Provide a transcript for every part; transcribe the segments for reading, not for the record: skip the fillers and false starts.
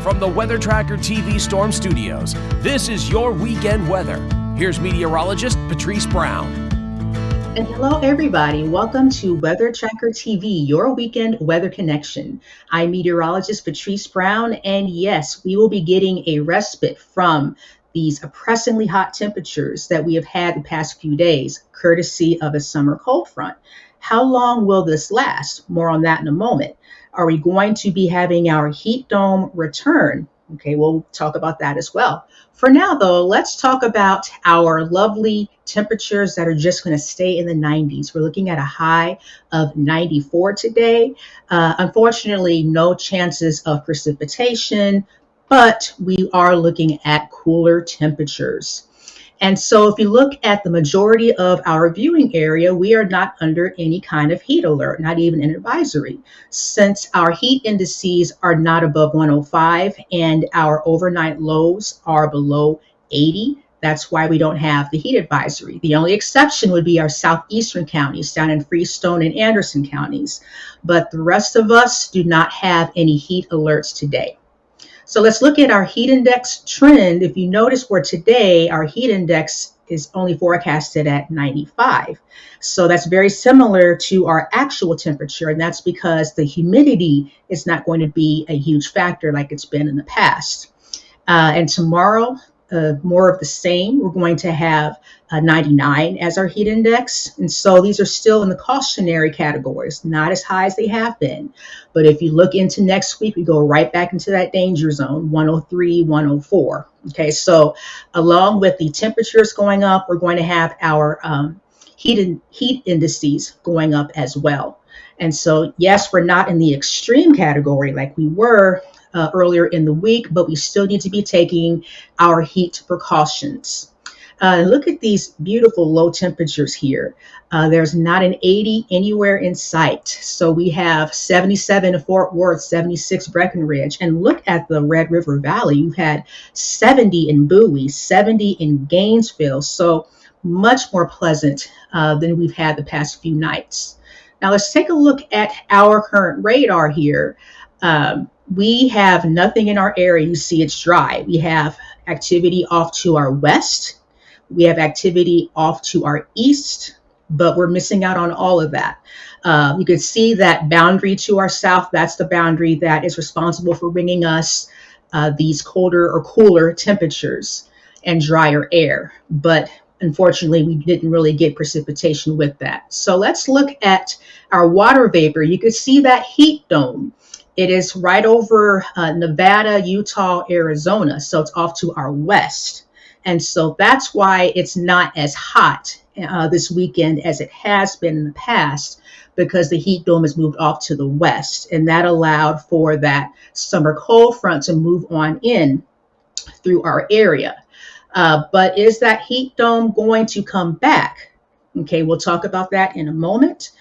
from the Weather Tracker TV Storm Studios, this is your weekend weather. Here's meteorologist Patrice Brown. And hello, everybody. Welcome to Weather Tracker TV, your weekend weather connection. I'm meteorologist Patrice Brown, and yes, we will be getting a respite from these oppressingly hot temperatures that we have had the past few days, courtesy of a summer cold front. How long will this last? More on that in a moment. Are we going to be having our heat dome return? Okay, we'll talk about that as well. For now, though, let's talk about our lovely temperatures that are just going to stay in the 90s. We're looking at a high of 94 today. Unfortunately, no chances of precipitation, but we are looking at cooler temperatures. And so if you look at the majority of our viewing area, we are not under any kind of heat alert, not even an advisory, since our heat indices are not above 105 and our overnight lows are below 80. That's why we don't have the heat advisory. The only exception would be our southeastern counties down in Freestone and Anderson counties, but the rest of us do not have any heat alerts today. So let's look at our heat index trend. If you notice for today, our heat index is only forecasted at 95. So that's very similar to our actual temperature, and that's because the humidity is not going to be a huge factor like it's been in the past. And tomorrow, more of the same. We're going to have 99 as our heat index. And so these are still in the cautionary categories, not as high as they have been. But if you look into next week, we go right back into that danger zone, 103, 104. Okay, so along with the temperatures going up, we're going to have our heat indices going up as well. And so, yes, we're not in the extreme category like we were earlier in the week, but we still need to be taking our heat precautions. Look at these beautiful low temperatures here. There's not an 80 anywhere in sight. So we have 77 in Fort Worth, 76 Breckenridge, and look at the Red River Valley. You've had 70 in Bowie, 70 in Gainesville. So much more pleasant than we've had the past few nights. Now let's take a look at our current radar here. We have nothing in our area. You see it's dry. We have activity off to our west. We have activity off to our east, but we're missing out on all of that. You can see that boundary to our south. That's the boundary that is responsible for bringing us these colder or cooler temperatures and drier air. But unfortunately, we didn't really get precipitation with that. So let's look at our water vapor. You can see that heat dome. It is right over Nevada, Utah, Arizona. So it's off to our west. And so that's why it's not as hot this weekend as it has been in the past, because the heat dome has moved off to the west. And that allowed for that summer cold front to move on in through our area. But is that heat dome going to come back? Okay, we'll talk about that in a moment.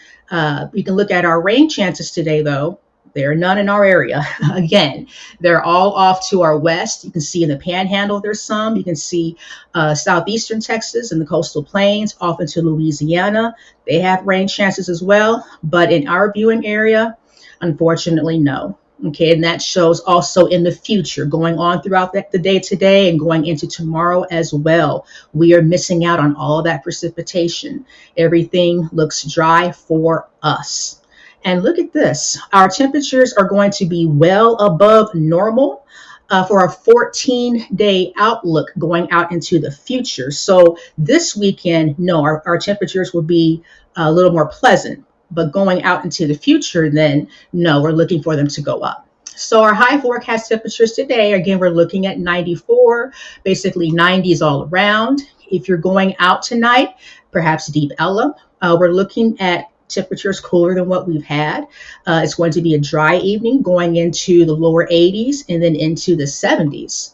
We can look at our rain chances today, though. There are none in our area. Again, they're all off to our west. You can see in the Panhandle there's some. You can see southeastern Texas and the coastal plains off into Louisiana. They have rain chances as well. But in our viewing area, unfortunately, no. Okay, and that shows also in the future, going on throughout the day today and going into tomorrow as well. We are missing out on all of that precipitation. Everything looks dry for us. And look at this. Our temperatures are going to be well above normal for our 14-day outlook going out into the future. So this weekend, no, our temperatures will be a little more pleasant. But going out into the future, then, no, we're looking for them to go up. So our high forecast temperatures today, again, we're looking at 94, basically 90s all around. If you're going out tonight, perhaps Deep Ellum, we're looking at temperatures cooler than what we've had. It's going to be a dry evening going into the lower 80s and then into the 70s.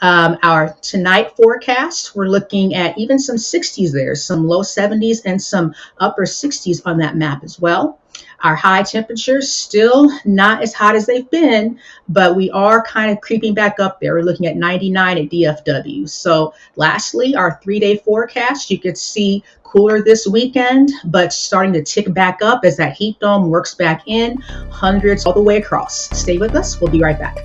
Our tonight forecast, we're looking at even some 60s there, some low 70s and some upper 60s on that map as well. Our high temperatures still not as hot as they've been, but we are kind of creeping back up there. We're looking at 99 at DFW. So lastly, our 3-day forecast, you could see cooler this weekend, but starting to tick back up as that heat dome works back in, hundreds all the way across. Stay with us. We'll be right back.